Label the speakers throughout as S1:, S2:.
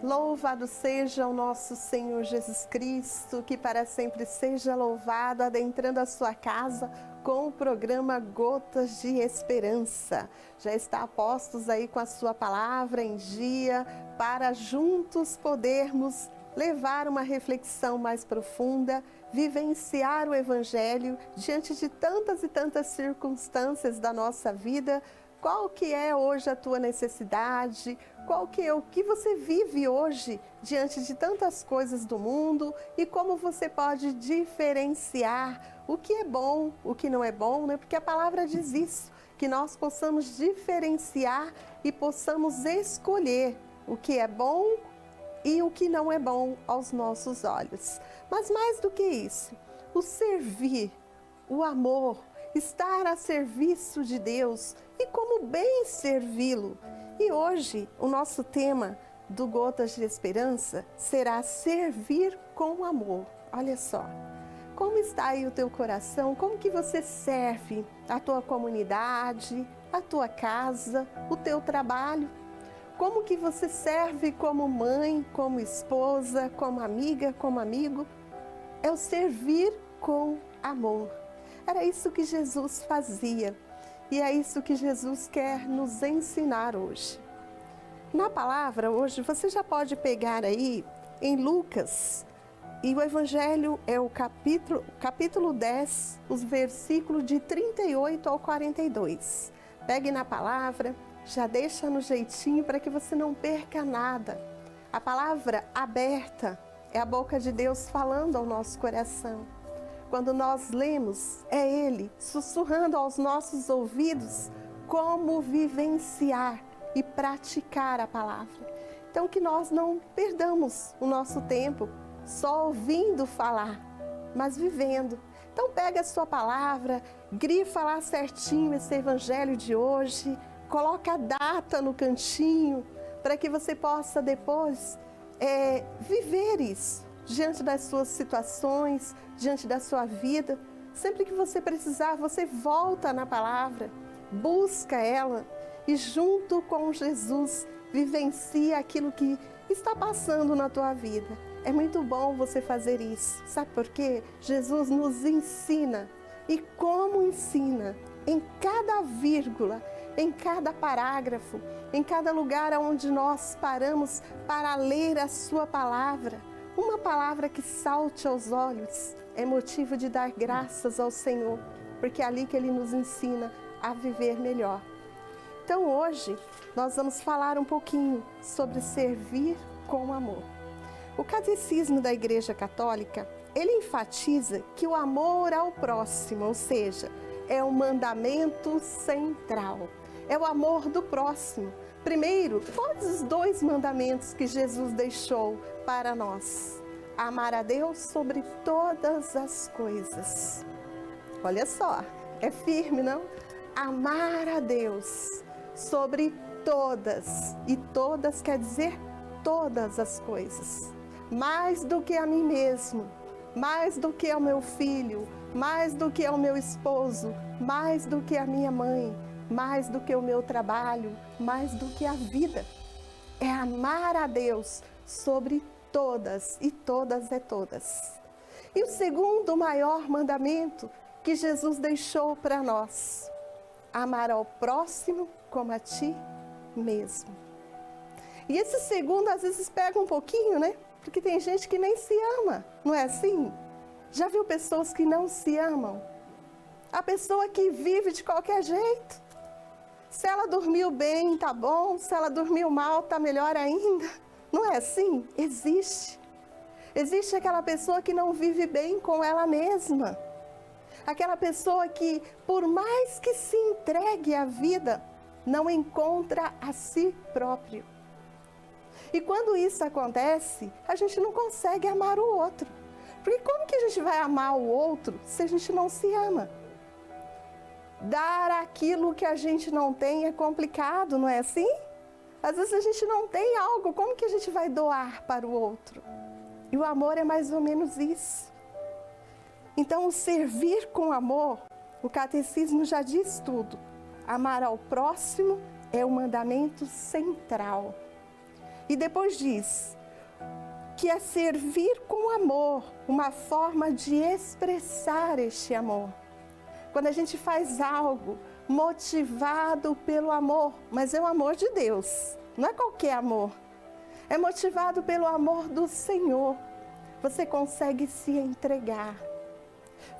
S1: Louvado seja o nosso Senhor Jesus Cristo, que para sempre seja louvado, adentrando a sua casa com o programa Gotas de Esperança. Já está a postos aí com a sua palavra em dia, para juntos podermos levar uma reflexão mais profunda, vivenciar o Evangelho diante de tantas e tantas circunstâncias da nossa vida. Qual que é hoje a tua necessidade? Qual que é o que você vive hoje diante de tantas coisas do mundo e como você pode diferenciar o que é bom, o que não é bom, né? Porque a palavra diz isso, que nós possamos diferenciar e possamos escolher o que é bom e o que não é bom aos nossos olhos. Mas mais do que isso, o servir, o amor, estar a serviço de Deus e como bem servi-lo. E hoje o nosso tema do Gotas de Esperança será servir com amor. Olha só, como está aí o teu coração? Como que você serve a tua comunidade, a tua casa, o teu trabalho? Como que você serve como mãe, como esposa, como amiga, como amigo? É o servir com amor. Era isso que Jesus fazia e é isso que Jesus quer nos ensinar hoje. Na palavra hoje você já pode pegar aí em Lucas, e o Evangelho é o capítulo 10, os versículos de 38 ao 42. Pegue na palavra, já deixa no jeitinho para que você não perca nada. A palavra aberta é a boca de Deus falando ao nosso coração. Quando nós lemos, é Ele sussurrando aos nossos ouvidos como vivenciar e praticar a palavra. Então que nós não perdamos o nosso tempo só ouvindo falar, mas vivendo. Então pega a sua palavra, grifa lá certinho esse evangelho de hoje, coloca a data no cantinho, para que você possa depois viver isso diante das suas situações, diante da sua vida. Sempre que você precisar, você volta na palavra, busca ela e junto com Jesus vivencia aquilo que está passando na tua vida. É muito bom você fazer isso. Sabe por quê? Jesus nos ensina. E como ensina? Em cada vírgula, em cada parágrafo, em cada lugar onde nós paramos para ler a sua palavra. Uma palavra que salte aos olhos é motivo de dar graças ao Senhor, porque é ali que Ele nos ensina a viver melhor. Então hoje nós vamos falar um pouquinho sobre servir com amor. O Catecismo da Igreja Católica, ele enfatiza que o amor ao próximo, ou seja, é o mandamento central, é o amor do próximo. Primeiro, quais os dois mandamentos que Jesus deixou para nós? Amar a Deus sobre todas as coisas. Olha só, é firme, não? Amar a Deus sobre todas, e todas quer dizer todas as coisas. Mais do que a mim mesmo, mais do que ao meu filho, mais do que ao meu esposo, mais do que a minha mãe, mais do que o meu trabalho, mais do que a vida. É amar a Deus sobre todas, e todas é todas. E o segundo maior mandamento que Jesus deixou para nós: amar ao próximo como a ti mesmo. E esse segundo às vezes pega um pouquinho, né? Porque tem gente que nem se ama, não é assim? Já viu pessoas que não se amam? A pessoa que vive de qualquer jeito. Se ela dormiu bem, tá bom. Se ela dormiu mal, tá melhor ainda. Não é assim? Existe. Existe aquela pessoa que não vive bem com ela mesma. Aquela pessoa que, por mais que se entregue à vida, não encontra a si próprio. E quando isso acontece, a gente não consegue amar o outro. Porque como que a gente vai amar o outro se a gente não se ama? Dar aquilo que a gente não tem é complicado, não é assim? Às vezes a gente não tem algo, como que a gente vai doar para o outro? E o amor é mais ou menos isso. Então, o servir com amor, o catecismo já diz tudo. Amar ao próximo é o mandamento central. E depois diz que é servir com amor, uma forma de expressar este amor. Quando a gente faz algo motivado pelo amor, mas é o amor de Deus, não é qualquer amor. É motivado pelo amor do Senhor. Você consegue se entregar.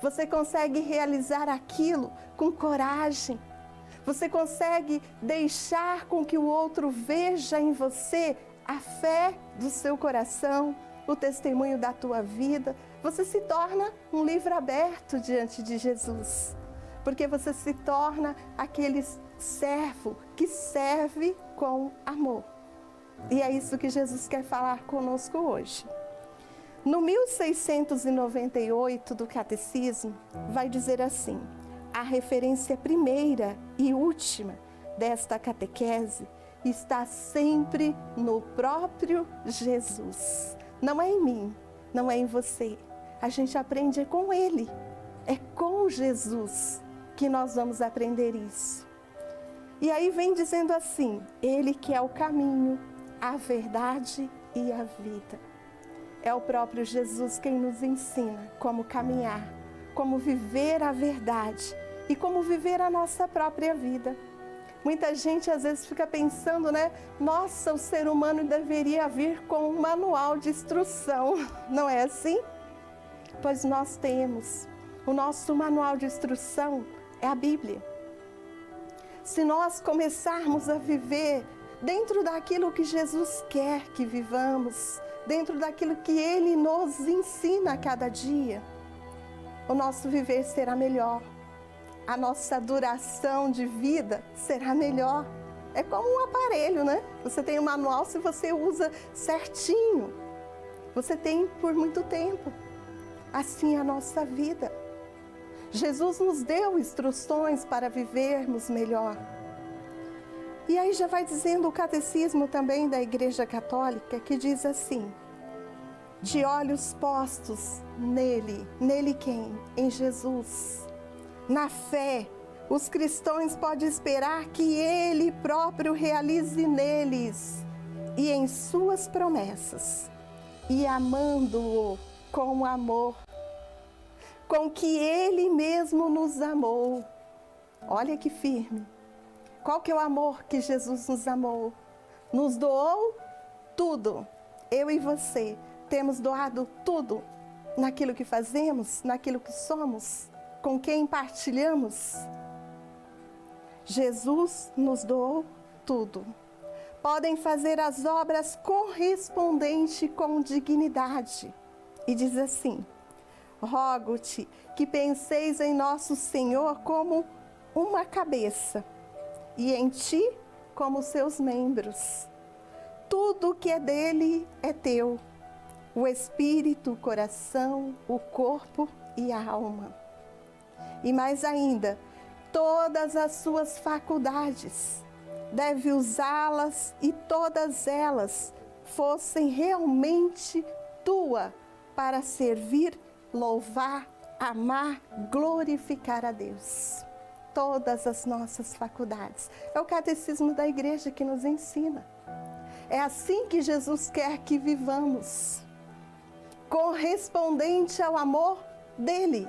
S1: Você consegue realizar aquilo com coragem. Você consegue deixar com que o outro veja em você a fé do seu coração, o testemunho da tua vida. Você se torna um livro aberto diante de Jesus, porque você se torna aquele servo que serve com amor. E é isso que Jesus quer falar conosco hoje. No 1698 do Catecismo, vai dizer assim: a referência primeira e última desta catequese está sempre no próprio Jesus. Não é em mim, não é em você. A gente aprende com Ele. É com Jesus que nós vamos aprender isso. E aí vem dizendo assim: Ele que é o caminho, a verdade e a vida. É o próprio Jesus quem nos ensina como caminhar, como viver a verdade e como viver a nossa própria vida. Muita gente às vezes fica pensando, né? Nossa, o ser humano deveria vir com um manual de instrução. Não é assim? Pois nós temos. O nosso manual de instrução é a Bíblia. Se nós começarmos a viver dentro daquilo que Jesus quer que vivamos, dentro daquilo que Ele nos ensina a cada dia, o nosso viver será melhor. A nossa duração de vida será melhor. É como um aparelho, né? Você tem um manual, se você usa certinho, você tem por muito tempo. Assim é a nossa vida. Jesus nos deu instruções para vivermos melhor. E aí já vai dizendo o catecismo também da Igreja Católica, que diz assim: de olhos postos nele. Nele quem? Em Jesus. Na fé, os cristãos podem esperar que Ele próprio realize neles e em suas promessas, e amando-o com amor, com que Ele mesmo nos amou. Olha que firme. Qual que é o amor que Jesus nos amou? Nos doou tudo. Eu e você temos doado tudo naquilo que fazemos, naquilo que somos, com quem partilhamos. Jesus nos doou tudo. Podem fazer as obras correspondentes com dignidade. E diz assim: rogo-te que penseis em nosso Senhor como uma cabeça, e em ti como seus membros. Tudo que é dele é teu, o espírito, o coração, o corpo e a alma. E mais ainda, todas as suas faculdades, deve usá-las e todas elas fossem realmente tua, para servir, louvar, amar, glorificar a Deus. Todas as nossas faculdades. É o catecismo da igreja que nos ensina. É assim que Jesus quer que vivamos, correspondente ao amor dele.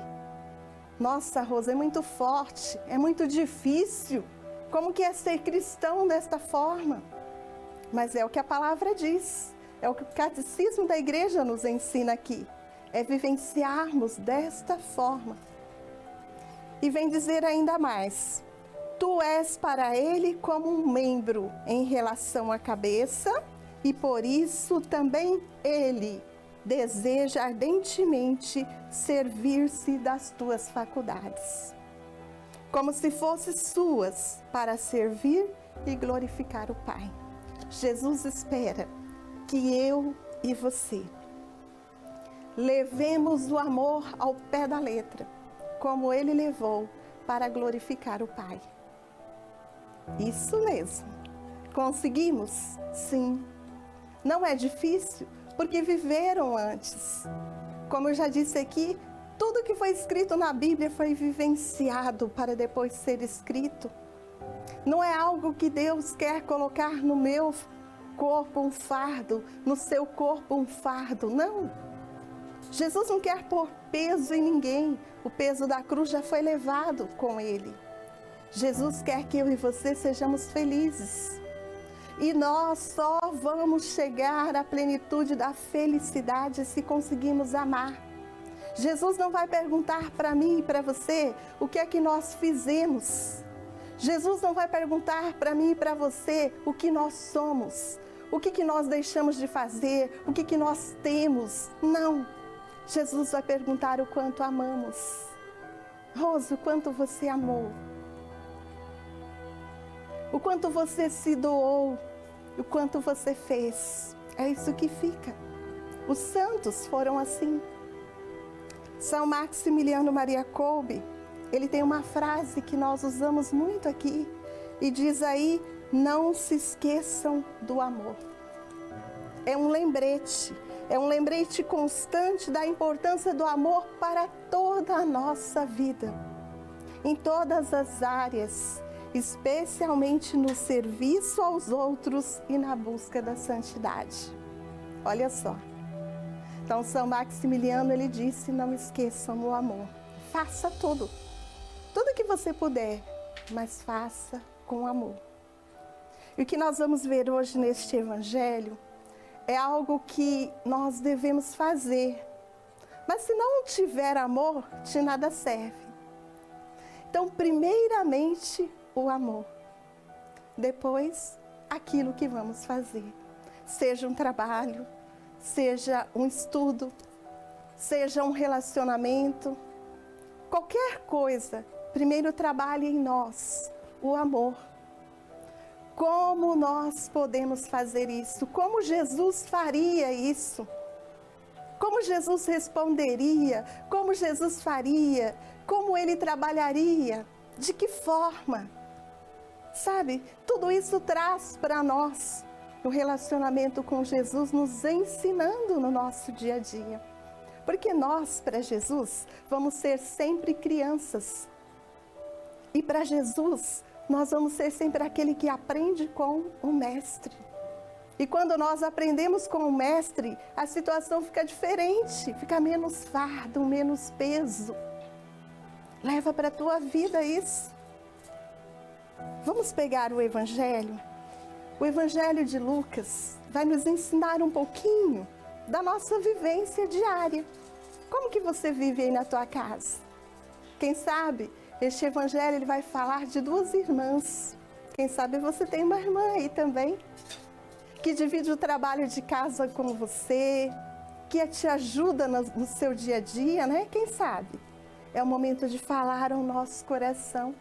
S1: Nossa, Rosa, é muito forte, é muito difícil. Como que é ser cristão desta forma? Mas é o que a palavra diz, é o que o catecismo da igreja nos ensina aqui. É vivenciarmos desta forma. E vem dizer ainda mais: tu és para ele como um membro em relação à cabeça, e por isso também ele deseja ardentemente servir-se das tuas faculdades, como se fossem suas, para servir e glorificar o Pai. Jesus espera que eu e você levemos o amor ao pé da letra, como Ele levou para glorificar o Pai. Isso mesmo. Conseguimos? Sim. Não é difícil, porque viveram antes. Como eu já disse aqui, tudo que foi escrito na Bíblia foi vivenciado para depois ser escrito. Não é algo que Deus quer colocar no meu corpo um fardo, no seu corpo um fardo. Não. Jesus não quer pôr peso em ninguém. O peso da cruz já foi levado com ele. Jesus quer que eu e você sejamos felizes. E nós só vamos chegar à plenitude da felicidade se conseguirmos amar. Jesus não vai perguntar para mim e para você o que é que nós fizemos. Jesus não vai perguntar para mim e para você o que nós somos, o que nós deixamos de fazer, o que nós temos. Não. Jesus vai perguntar o quanto amamos. Rose, o quanto você amou. O quanto você se doou, o quanto você fez. É isso que fica. Os santos foram assim. São Maximiliano Maria Kolbe, ele tem uma frase que nós usamos muito aqui, e diz aí, não se esqueçam do amor. É um lembrete constante da importância do amor para toda a nossa vida, em todas as áreas, especialmente no serviço aos outros e na busca da santidade. Olha só. Então, São Maximiliano, ele disse, não esqueçam o amor. Faça tudo que você puder, mas faça com amor. E o que nós vamos ver hoje neste evangelho é algo que nós devemos fazer. Mas se não tiver amor, de nada serve. Então, primeiramente, o amor. Depois, aquilo que vamos fazer. Seja um trabalho, seja um estudo, seja um relacionamento, qualquer coisa, primeiro trabalhe em nós, o amor. Como nós podemos fazer isso? Como Jesus faria isso? Como Jesus responderia? Como Jesus faria? Como ele trabalharia? De que forma? Sabe, tudo isso traz para nós o relacionamento com Jesus, nos ensinando no nosso dia a dia. Porque nós, para Jesus, vamos ser sempre crianças. E para Jesus, nós vamos ser sempre aquele que aprende com o Mestre. E quando nós aprendemos com o Mestre, a situação fica diferente, fica menos fardo, menos peso. Leva para a tua vida isso. Vamos pegar o Evangelho? O Evangelho de Lucas vai nos ensinar um pouquinho da nossa vivência diária. Como que você vive aí na tua casa? Quem sabe este Evangelho ele vai falar de duas irmãs. Quem sabe você tem uma irmã aí também, que divide o trabalho de casa com você, que te ajuda no seu dia a dia, né? Quem sabe? É o momento de falar ao nosso coração.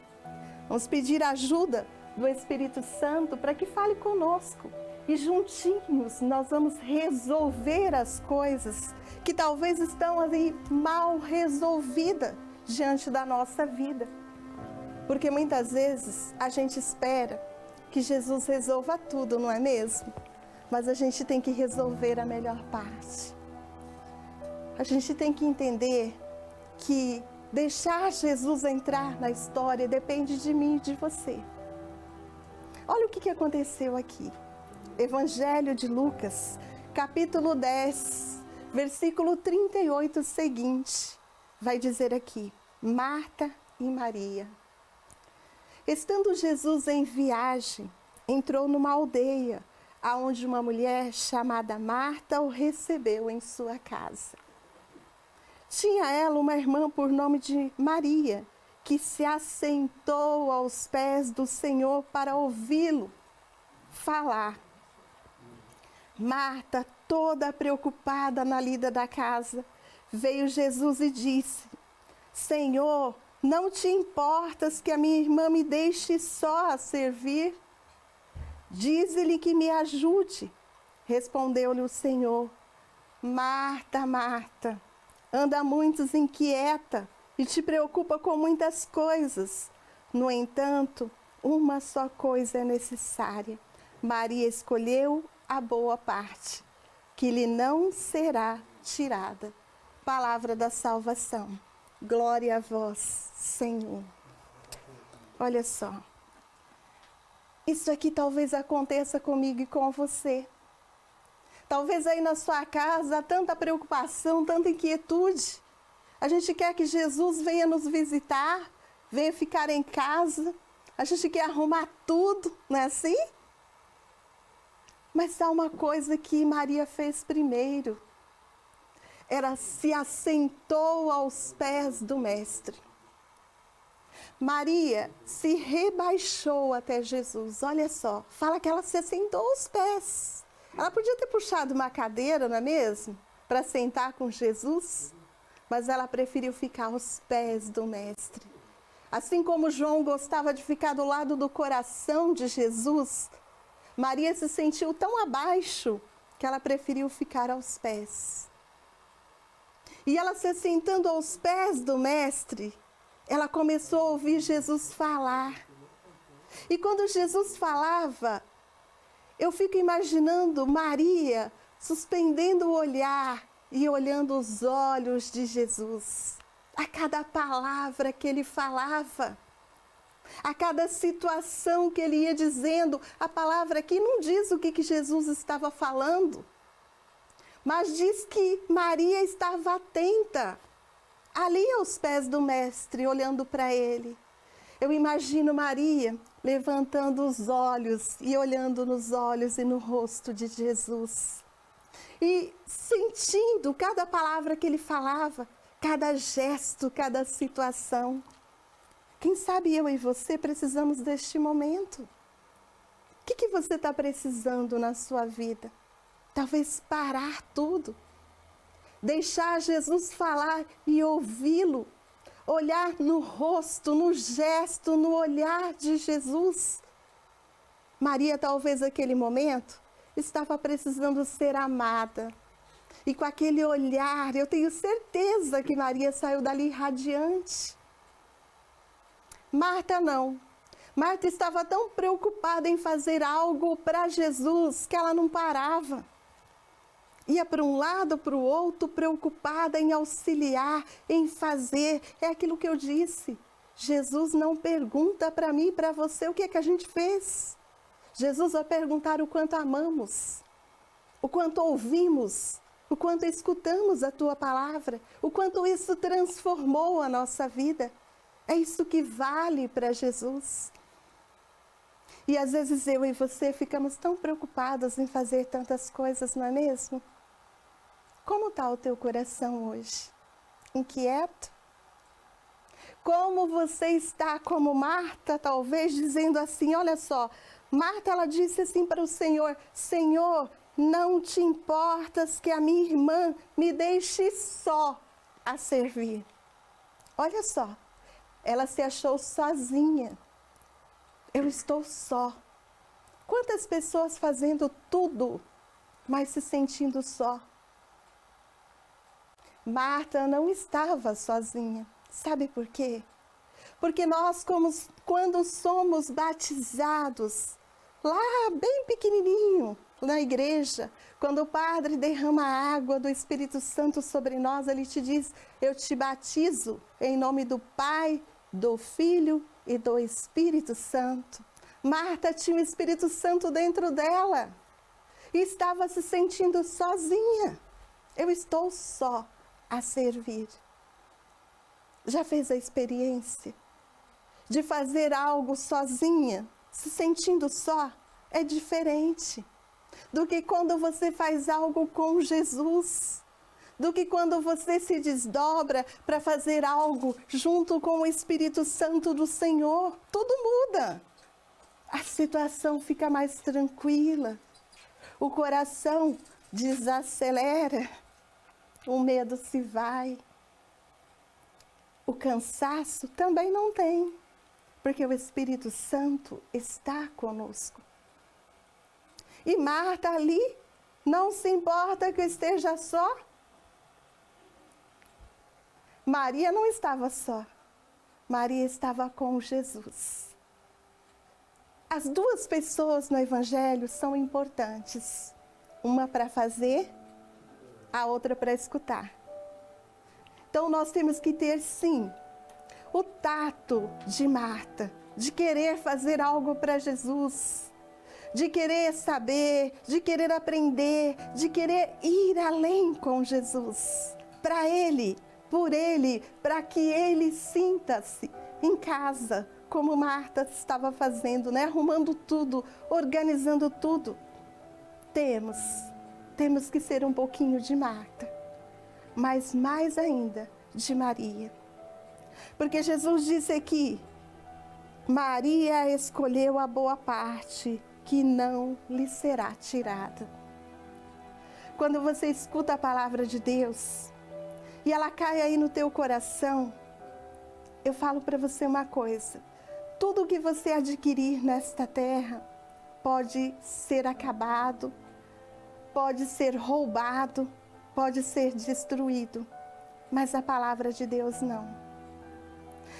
S1: Vamos pedir ajuda do Espírito Santo para que fale conosco. E juntinhos nós vamos resolver as coisas que talvez estão ali mal resolvidas diante da nossa vida. Porque muitas vezes a gente espera que Jesus resolva tudo, não é mesmo? Mas a gente tem que resolver a melhor parte. A gente tem que entender que deixar Jesus entrar na história depende de mim e de você. Olha o que aconteceu aqui. Evangelho de Lucas, capítulo 10, versículo 38 seguinte. Vai dizer aqui, Marta e Maria. Estando Jesus em viagem, entrou numa aldeia, aonde uma mulher chamada Marta o recebeu em sua casa. Tinha ela uma irmã por nome de Maria, que se assentou aos pés do Senhor para ouvi-lo falar. Marta, toda preocupada na lida da casa, veio Jesus e disse, Senhor, não te importas que a minha irmã me deixe só a servir? Dize-lhe que me ajude. Respondeu-lhe o Senhor, Marta, Marta, anda muito inquieta e te preocupa com muitas coisas. No entanto, uma só coisa é necessária. Maria escolheu a boa parte, que lhe não será tirada. Palavra da salvação. Glória a vós, Senhor. Olha só. Isso aqui talvez aconteça comigo e com você. Talvez aí na sua casa há tanta preocupação, tanta inquietude. A gente quer que Jesus venha nos visitar, venha ficar em casa. A gente quer arrumar tudo, não é assim? Mas há uma coisa que Maria fez primeiro. Ela se assentou aos pés do Mestre. Maria se rebaixou até Jesus. Olha só, fala que ela se assentou aos pés. Ela podia ter puxado uma cadeira, não é mesmo? Para sentar com Jesus, mas ela preferiu ficar aos pés do Mestre. Assim como João gostava de ficar do lado do coração de Jesus, Maria se sentiu tão abaixo que ela preferiu ficar aos pés. E ela se sentando aos pés do Mestre, ela começou a ouvir Jesus falar. E quando Jesus falava, eu fico imaginando Maria suspendendo o olhar e olhando os olhos de Jesus. A cada palavra que ele falava, a cada situação que ele ia dizendo, a palavra aqui não diz o que Jesus estava falando, mas diz que Maria estava atenta, ali aos pés do Mestre, olhando para ele. Eu imagino Maria levantando os olhos e olhando nos olhos e no rosto de Jesus. E sentindo cada palavra que ele falava, cada gesto, cada situação. Quem sabe eu e você precisamos deste momento. O que você está precisando na sua vida? Talvez parar tudo, deixar Jesus falar e ouvi-lo, olhar no rosto, no gesto, no olhar de Jesus. Maria, talvez naquele momento, estava precisando ser amada. E com aquele olhar, eu tenho certeza que Maria saiu dali radiante. Marta não. Marta estava tão preocupada em fazer algo para Jesus que ela não parava. Ia para um lado, para o outro, preocupada em auxiliar, em fazer. É aquilo que eu disse. Jesus não pergunta para mim e para você o que é que a gente fez. Jesus vai perguntar o quanto amamos, o quanto ouvimos, o quanto escutamos a tua palavra, o quanto isso transformou a nossa vida. É isso que vale para Jesus. E às vezes eu e você ficamos tão preocupados em fazer tantas coisas, não é mesmo? Como está o teu coração hoje? Inquieto? Como você está como Marta, talvez, dizendo assim, olha só, Marta, ela disse assim para o Senhor, Senhor, não te importas que a minha irmã me deixe só a servir. Olha só, ela se achou sozinha. Eu estou só. Quantas pessoas fazendo tudo, mas se sentindo só? Marta não estava sozinha. Sabe por quê? Porque nós, quando somos batizados, lá bem pequenininho, na igreja, quando o Padre derrama a água do Espírito Santo sobre nós, ele te diz, eu te batizo em nome do Pai, do Filho e do Espírito Santo. Marta tinha o Espírito Santo dentro dela e estava se sentindo sozinha. Eu estou só a servir. Já fez a experiência de fazer algo sozinha, se sentindo só? É diferente do que quando você faz algo com Jesus, do que quando você se desdobra para fazer algo junto com o Espírito Santo do Senhor. Tudo muda. A situação fica mais tranquila, o coração desacelera, o medo se vai. O cansaço também não tem, porque o Espírito Santo está conosco. E Marta ali não se importa que eu esteja só. Maria não estava só. Maria estava com Jesus. As duas pessoas no Evangelho são importantes. Uma para fazer, a outra para escutar. Então nós temos que ter, sim, o tato de Marta, de querer fazer algo para Jesus, de querer saber, de querer aprender, de querer ir além com Jesus, para Ele, por Ele, para que Ele sinta-se em casa, como Marta estava fazendo, né? Arrumando tudo, organizando tudo. Temos que ser um pouquinho de Marta, mas mais ainda de Maria. Porque Jesus disse aqui, Maria escolheu a boa parte, que não lhe será tirada. Quando você escuta a palavra de Deus, e ela cai aí no teu coração, eu falo para você uma coisa, tudo que você adquirir nesta terra pode ser acabado, pode ser roubado, pode ser destruído, mas a palavra de Deus não.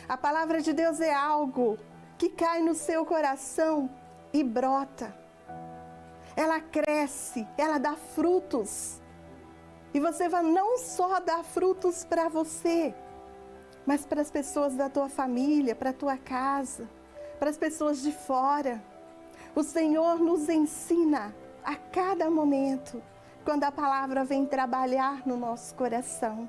S1: A palavra de Deus é algo que cai no seu coração e brota. Ela cresce, ela dá frutos. E você vai não só dar frutos para você, mas para as pessoas da tua família, para a tua casa, para as pessoas de fora. O Senhor nos ensina a cada momento, quando a palavra vem trabalhar no nosso coração.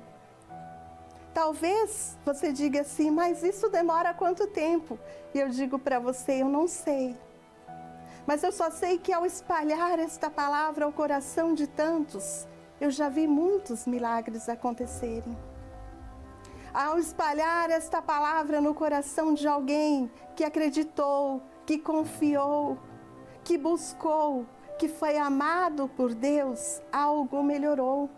S1: Talvez você diga assim, mas isso demora quanto tempo? E eu digo para você, eu não sei. Mas eu só sei que ao espalhar esta palavra ao coração de tantos, eu já vi muitos milagres acontecerem. Ao espalhar esta palavra no coração de alguém que acreditou, que confiou, que buscou, que foi amado por Deus, algo melhorou.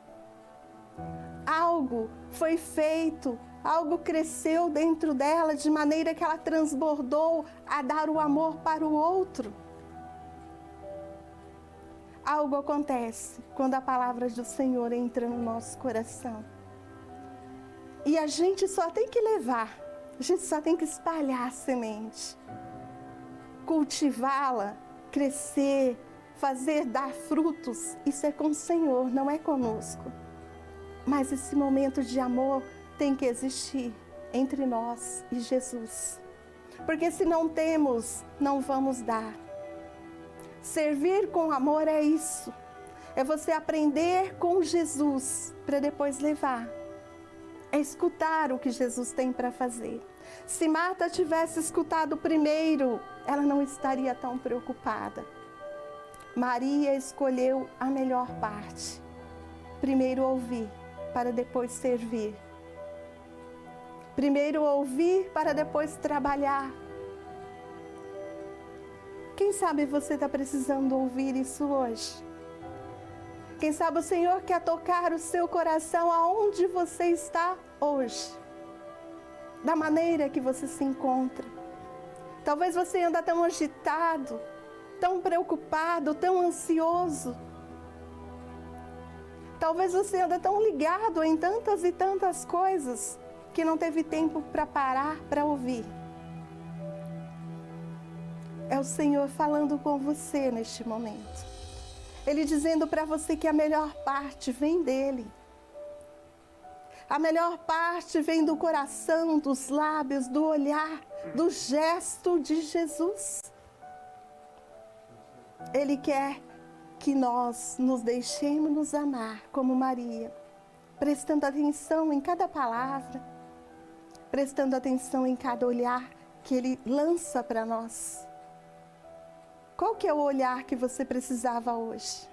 S1: Algo foi feito, algo cresceu dentro dela de maneira que ela transbordou a dar o amor para o outro. Algo acontece quando a palavra do Senhor entra no nosso coração. E a gente só tem que levar, a gente só tem que espalhar a semente, cultivá-la, crescer, fazer dar frutos. Isso é com o Senhor, não é conosco. Mas esse momento de amor tem que existir entre nós e Jesus. Porque se não temos, não vamos dar. Servir com amor é isso. É você aprender com Jesus para depois levar. É escutar o que Jesus tem para fazer. Se Marta tivesse escutado primeiro, ela não estaria tão preocupada. Maria escolheu a melhor parte. Primeiro ouvir, para depois servir. Primeiro ouvir, para depois trabalhar. Quem sabe você está precisando ouvir isso hoje? Quem sabe o Senhor quer tocar o seu coração aonde você está hoje, da maneira que você se encontra. Talvez você anda tão agitado, tão preocupado, tão ansioso. Talvez você anda tão ligado em tantas e tantas coisas que não teve tempo para parar para ouvir. É o Senhor falando com você neste momento. Ele dizendo para você que a melhor parte vem dele. A melhor parte vem do coração, dos lábios, do olhar, do gesto de Jesus. Ele quer que nós nos deixemos nos amar como Maria, prestando atenção em cada palavra, prestando atenção em cada olhar que Ele lança para nós. Qual que é o olhar que você precisava hoje?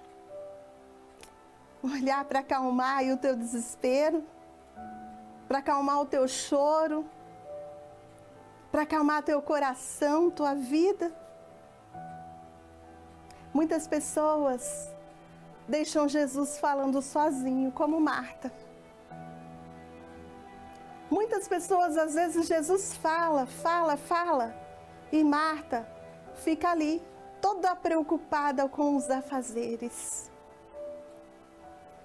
S1: Um olhar para acalmar o teu desespero, para acalmar o teu choro, para acalmar teu coração, tua vida. Muitas pessoas deixam Jesus falando sozinho, como Marta. Muitas pessoas, às vezes, Jesus fala, e Marta fica ali, toda preocupada com os afazeres.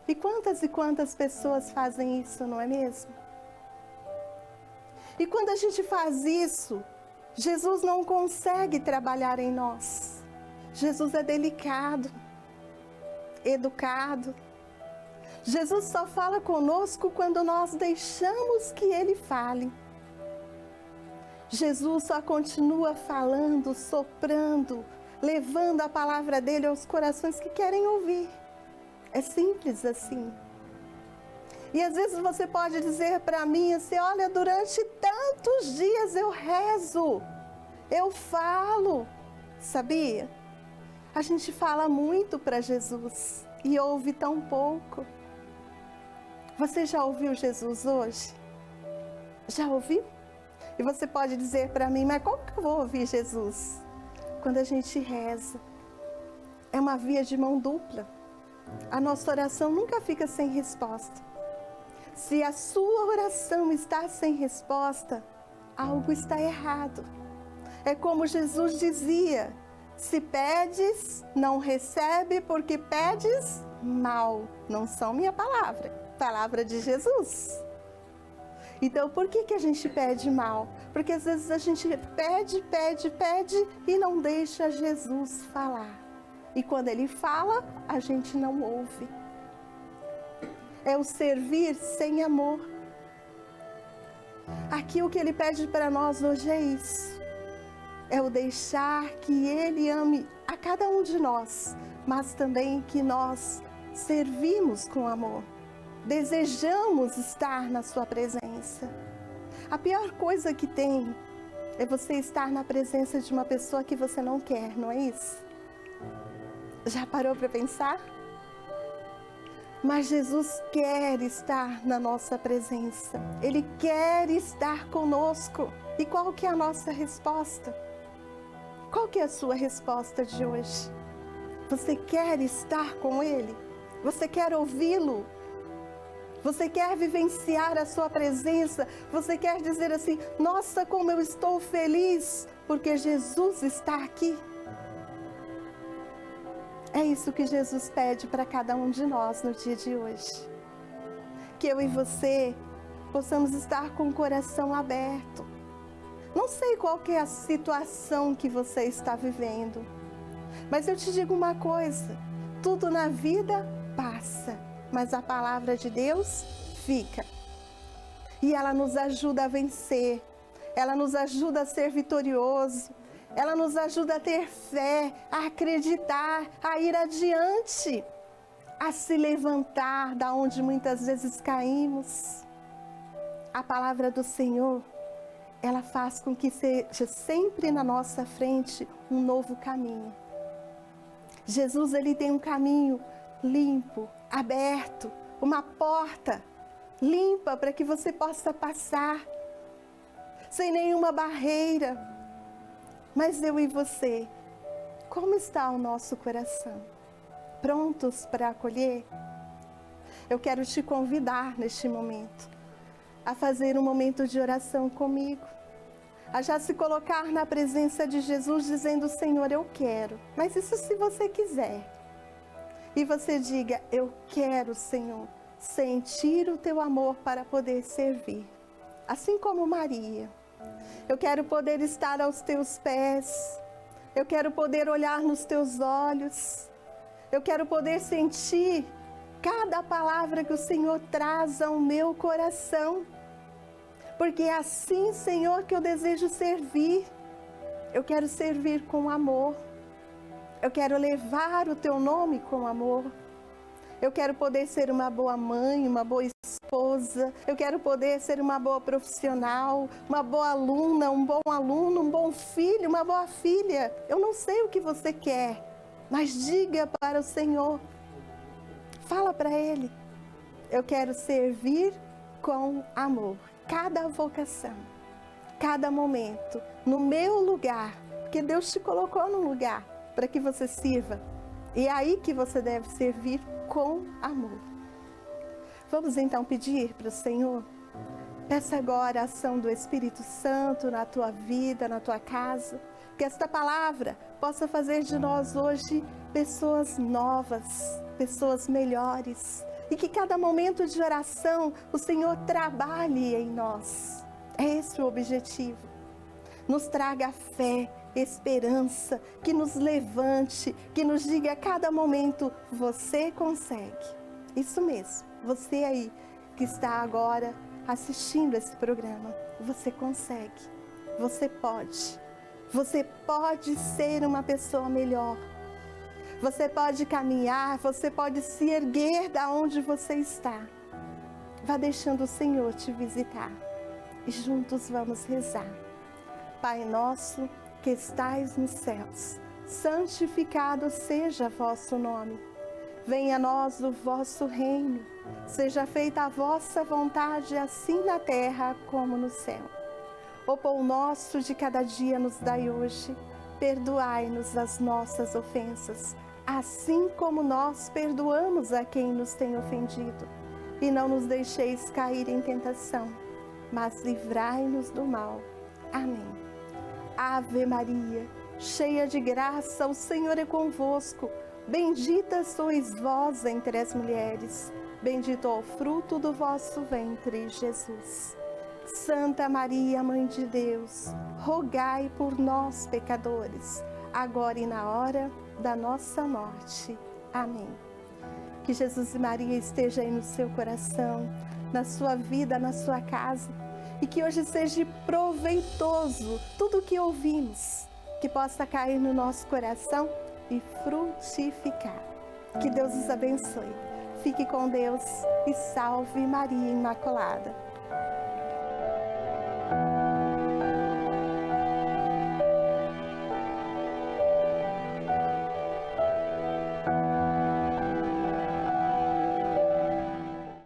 S1: E quantas pessoas fazem isso, não é mesmo? E quando a gente faz isso, Jesus não consegue trabalhar em nós. Jesus é delicado, educado. Jesus só fala conosco quando nós deixamos que Ele fale. Jesus só continua falando, soprando, levando a palavra dele aos corações que querem ouvir. É simples assim. E às vezes você pode dizer para mim assim, olha, durante tantos dias eu rezo, eu falo, sabia? A gente fala muito para Jesus e ouve tão pouco. Você já ouviu Jesus hoje? Já ouviu? E você pode dizer para mim, mas como que eu vou ouvir Jesus? Quando a gente reza. É uma via de mão dupla. A nossa oração nunca fica sem resposta. Se a sua oração está sem resposta, algo está errado. É como Jesus dizia, se pedes, não recebe, porque pedes mal. Não são minha palavra, palavra de Jesus. Então, por que a gente pede mal? Porque às vezes a gente pede e não deixa Jesus falar. E quando ele fala, a gente não ouve. É o servir sem amor. Aqui o que ele pede para nós hoje é isso. É o deixar que ele ame a cada um de nós, mas também que nós servimos com amor. Desejamos estar na sua presença. A pior coisa que tem é você estar na presença de uma pessoa que você não quer, não é isso? Já parou para pensar? Mas Jesus quer estar na nossa presença. Ele quer estar conosco. E qual que é a nossa resposta? Qual que é a sua resposta de hoje? Você quer estar com Ele? Você quer ouvi-lo? Você quer vivenciar a sua presença? Você quer dizer assim, nossa, como eu estou feliz, porque Jesus está aqui? É isso que Jesus pede para cada um de nós no dia de hoje. Que eu e você possamos estar com o coração aberto. Não sei qual que é a situação que você está vivendo, mas eu te digo uma coisa, tudo na vida passa, mas a palavra de Deus fica. E ela nos ajuda a vencer, ela nos ajuda a ser vitorioso, ela nos ajuda a ter fé, a acreditar, a ir adiante, a se levantar da onde muitas vezes caímos. A palavra do Senhor, ela faz com que seja sempre na nossa frente um novo caminho. Jesus, ele tem um caminho limpo, aberto, uma porta limpa para que você possa passar, sem nenhuma barreira. Mas eu e você, como está o nosso coração? Prontos para acolher? Eu quero te convidar neste momento a fazer um momento de oração comigo, a já se colocar na presença de Jesus dizendo, Senhor, eu quero, mas isso se você quiser. E você diga, eu quero, Senhor, sentir o teu amor para poder servir. Assim como Maria. Eu quero poder estar aos teus pés. Eu quero poder olhar nos teus olhos. Eu quero poder sentir cada palavra que o Senhor traz ao meu coração. Porque é assim, Senhor, que eu desejo servir. Eu quero servir com amor. Eu quero levar o teu nome com amor. Eu quero poder ser uma boa mãe, uma boa esposa. Eu quero poder ser uma boa profissional, uma boa aluna, um bom aluno, um bom filho, uma boa filha. Eu não sei o que você quer, mas diga para o Senhor. Fala para Ele. Eu quero servir com amor. Cada vocação, cada momento, no meu lugar, porque Deus te colocou no lugar para que você sirva. E é aí que você deve servir com amor. Vamos então pedir para o Senhor? Peça agora a ação do Espírito Santo na tua vida, na tua casa. Que esta palavra possa fazer de nós hoje pessoas novas, pessoas melhores. E que cada momento de oração o Senhor trabalhe em nós. É esse o objetivo. Nos traga fé, esperança, que nos levante, que nos diga a cada momento, você consegue. Isso mesmo, você aí que está agora assistindo esse programa, você consegue. Você pode. Você pode ser uma pessoa melhor. Você pode caminhar, você pode se erguer da onde você está. Vá deixando o Senhor te visitar e juntos vamos rezar. Pai nosso que estais nos céus, santificado seja vosso nome. Venha a nós o vosso reino. Seja feita a vossa vontade, assim na terra como no céu. O pão nosso de cada dia nos dai hoje. Perdoai-nos as nossas ofensas, assim como nós perdoamos a quem nos tem ofendido. E não nos deixeis cair em tentação, mas livrai-nos do mal. Amém. Ave Maria, cheia de graça, o Senhor é convosco. Bendita sois vós entre as mulheres. Bendito é o fruto do vosso ventre, Jesus. Santa Maria, Mãe de Deus, rogai por nós, pecadores, agora e na hora da nossa morte. Amém. Que Jesus e Maria estejam aí no seu coração, na sua vida, na sua casa, e que hoje seja proveitoso tudo o que ouvimos, que possa cair no nosso coração e frutificar. Que Deus os abençoe. Fique com Deus e salve Maria Imaculada.